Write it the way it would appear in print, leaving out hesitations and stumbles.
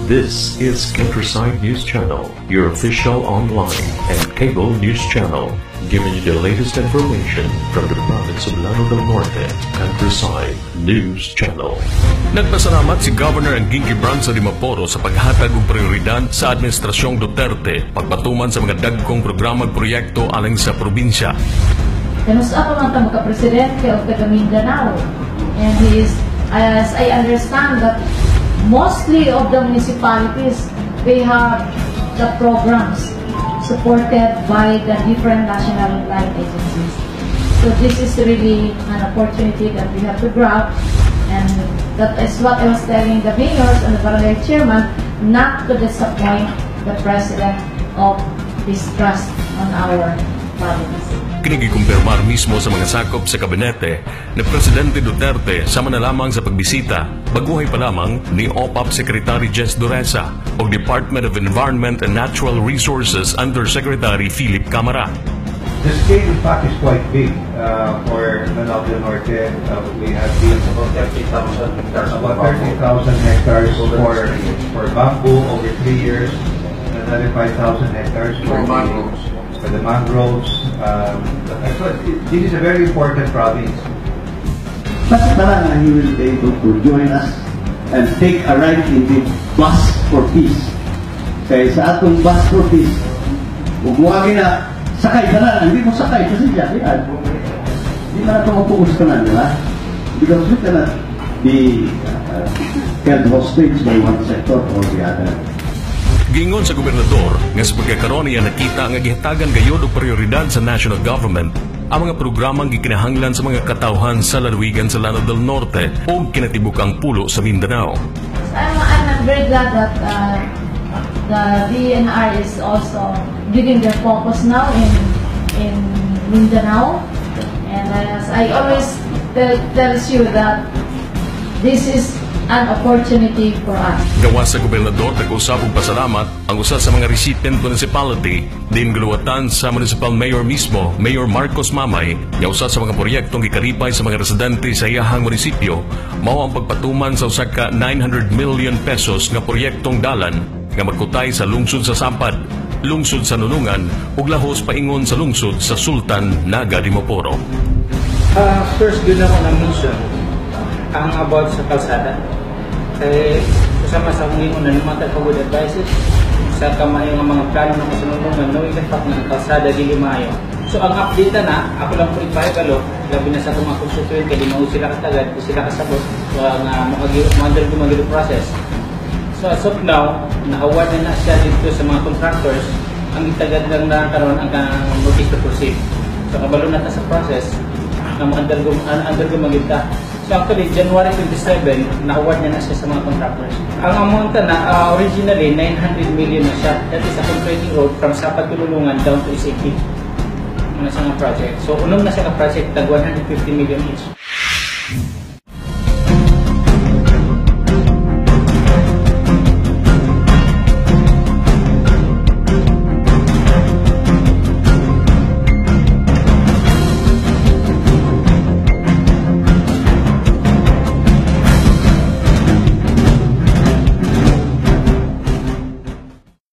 This is Countryside News Channel, your official online and cable news channel, giving you the latest information from the province of Lano del Norte. Countryside News Channel. Nagpasalamat si Governor Anging Gibran sa Dimaporo sa paghatag ng prioridad sa Administrasyong Duterte pagpatuman sa mga dagkong programa at proyekto alang sa probinsya. Kanusta pa man ang Presidente of the Mindanao, and he is, as I understand, that mostly of the municipalities, they have the programs supported by the different national light agencies. So this is really an opportunity that we have to grab, and that is what I was telling the mayors and the barangay chairman, not to disappoint the president of his trust on our province. Kinigikumpirmar mismo sa mga sakop sa kabinete ni Presidente Duterte sama na lamang sa pagbisita, baguhay pa lamang ni OPAP Secretary Jess Dureza o Department of Environment and Natural Resources Undersecretary Philip Camara. The scale, in fact, is quite big for Lanao del Norte. We have about 30,000 hectares. About 30,000 hectares for bamboo over 3 years, another 5,000 hectares for the mangroves. This is a very important province. But talaga he will be able to join us and take a ride in the bus for peace. Kaya sa atong bus for peace, huwag na sakay ka na, hindi mo sakay kasi dyan, hindi na ito mapukus ka na, di ba? Because we cannot be held hostage by one sector or the other. Gingon sa gobernador nga sa pagkakaroon niya nakita nga gihatagan gayud og prioridad sa national government ang mga programang gikinahanglan sa mga katawhan sa lalawigan sa Lanao del Norte o kinatibukang pulo sa Mindanao. I'm very glad that the DNR is also giving their focus now in Mindanao, and as I always tells you that this is an opportunity for us. Gawas sa gobernador, nag-usap og pasalamat ang usa sa mga recipient municipality din guluwatan sa municipal mayor mismo, Mayor Marcos Mamay, nga usa sa mga proyektong gikaripay sa mga residente sa iyahang munisipyo mao ang pagpatuman sa usa ka 900 million pesos nga proyektong dalan nga magkutay sa lungsod sa Sampad, lungsod sa Nunungan ug lahos paingon sa lungsod sa Sultan Naga Dimaporo. First, good na ko na mention ang about sa kalsada. Kaya kasama sa mga na naman good advices sa kamayo ng mga plano ng kasununungan, knowing the fact na ang kalsada dili maayo. So ang update na, ako lang po ipahigalo, labi na sa itong mga konsultuin, kaya di mo sila katagad, di sila kasabot, so ang mag-undergo process. So as of now, na-award na siya dito sa mga contractors, ang itagad lang na karoon ang notice to proceed. So kabalo na ta sa process, na mag-undergo magita. So actually, January 27, na-award na siya sa mga contractors. Ang amount na originally, 900 million na siya. That is a concreting road from Sapad Tululungan down to SAP. Ano sa mga project. So unong na siya ka-project, tag 150 million each.